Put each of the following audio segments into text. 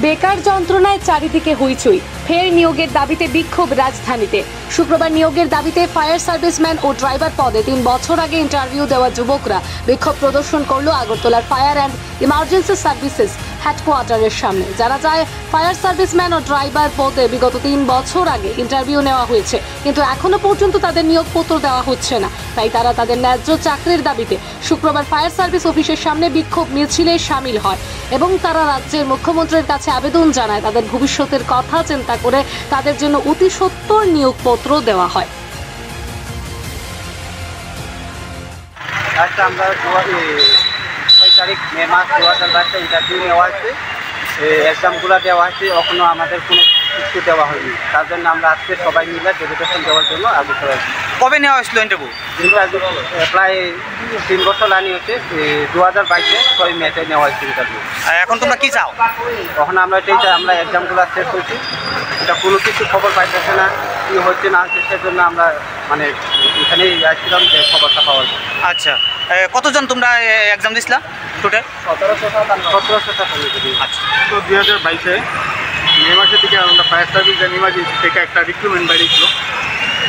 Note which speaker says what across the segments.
Speaker 1: বেকার যন্ত্রণায় চারিদিকে হইচই, ফের নিয়োগের দাবিতে বিক্ষোভ রাজধানীতে। শুক্রবার নিয়োগের দাবিতে ফায়ার সার্ভিসম্যান ও ড্রাইভার পদে 3 বছর আগে ইন্টারভিউ দেওয়া যুবকরা বিক্ষোভ প্রদর্শন করল আগরতলার ফায়ার অ্যান্ড ইমার্জেন্সি সার্ভিসেস হেডকোয়ার্টারের সামনে। জানা যায়, ফায়ার সার্ভিসম্যান ও ড্রাইভার পদে বিগত 3 বছর আগে ইন্টারভিউ নেওয়া হয়েছে, কিন্তু এখনো পর্যন্ত তাদের নিয়োগপত্র দেওয়া হচ্ছে না। তাই তারা তাদের ন্যায্য চাকরির দাবিতে শুক্রবার ফায়ার সার্ভিস অফিসের সামনে বিক্ষোভ মিছিলে সামিল হয় এবং তারা রাজ্যের মুখ্যমন্ত্রীর কাছে আবেদন জানায় তাদের ভবিষ্যতের কথা চিন্তা করে তাদের জন্য অতি সত্বর নিয়োগপত্র দেওয়া হয়।
Speaker 2: আচ্ছা, আমরা 6 তারিখ মে মাস 2022 ইন্টারভিউ নেওয়া হয়েছে, এক্সামগুলো দেওয়া হয়েছে, এখনও আমাদের কোনো কিছু দেওয়া হয়নি। তার জন্য আমরা আজকে সবাই মিলে ডেপুটেশন দেওয়ার জন্য আগরতলা আসছি।
Speaker 3: কবে নেওয়া হয়েছিল ইন্টারভিউ?
Speaker 2: প্রায় 3 বছর লাইন হয়েছে, 2022 6 মেতে নেওয়া হয়েছে ইন্টারভিউ।
Speaker 3: এখন তোমরা কি চাও?
Speaker 2: তখন আমরা এটাই চাই, আমরা এক্সামগুলো শেষ করছি, এটা কোনো কিছু খবর পাইতেছে না, কী হচ্ছে না হচ্ছে, সেজন্য আমরা মানে এখানেই আসছিলাম যে খবরটা পাওয়ার জন্য।
Speaker 3: আচ্ছা, কতজন তোমরা এক্সাম দিছিলা টোটাল?
Speaker 2: 1700।
Speaker 3: আচ্ছা,
Speaker 4: তো 2022 মে মাসের দিকে আমরা ফায়ার সার্ভিস অ্যান্ড ইমার্জেন্সি থেকে একটা রিক্রুটমেন্ট বেরিয়েছিল।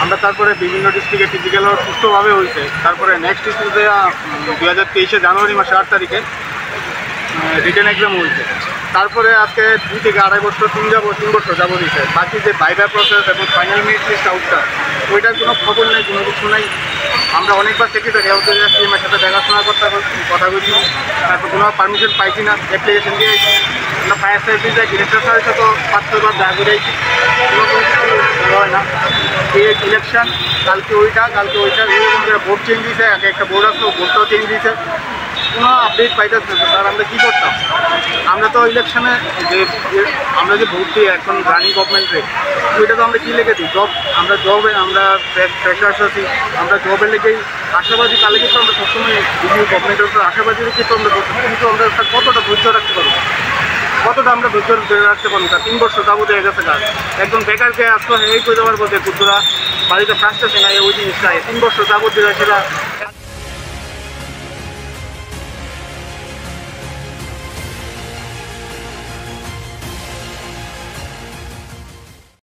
Speaker 4: আমরা তারপরে বিভিন্ন ডিস্ট্রিক্টে ফিজিক্যাল সুস্থভাবে হয়েছে। তারপরে নেক্সট স্কুলে 2023 জানুয়ারি মাসে 8 তারিখে রিটেন এক্সাম হয়েছে। তারপরে আজকে 2 থেকে 2.5 বছর 3 বছর যাবো দিচ্ছে। বাকি যে বাইবা প্রসেস এবং ফাইনাল মেরিট লিস্ট আউটটা, ওইটার কোনো খবর নেই, কোনো কিছু নাই। আমরা অনেকবার সেক্রেটারি সিএমের সাথে দেখাশোনা কথা বলছি, তারপর কোনো পারমিশন পাইছি না, অ্যাপ্লিকেশন দিয়েছি। আমরা ফায়ার সার্ভিসে ডিরেক্টর স্যারের সাথে 5-6 বার দেখা করেছি, কোনো কিছু হয় না। এই ইলেকশন কালকে ওইটা এরকম করে ভোট চেঞ্জ দিয়েছে, একটা বোর্ড আসলো, ভোটটাও চেঞ্জ দিয়েছে, কোনো আপডেট পাইতেছে না। স্যার, আমরা কী করতাম? আমরা তো ইলেকশনে আমরা যে ভোট দিই এখন রানিং গভর্নমেন্টে, ওইটা তো আমরা কী লেগে দিই? আমরা ফ্রেশার্স আছি, আমরা জবের লেগেই আশাবাদী। কালে কিন্তু আমরা সবসময় বিভিন্ন গভর্নমেন্টের উপর আশাবাদী রেখে তো আমরা কিন্তু আমরা কতটা ধৈর্য রাখতে পারবো, কতটা আমরা ধৈর্য ধরে রাখতে পারবো? 3 বছর যাবত হয়ে গেছে কাজ। একজন বেকারকে আসলে এই করতে পারবো যে কুদ্দুরা বাড়িতে ফ্রাস্ট্রেশন হয়, ওই জিনিসটা 3 বছর যাবত দিয়ে সেটা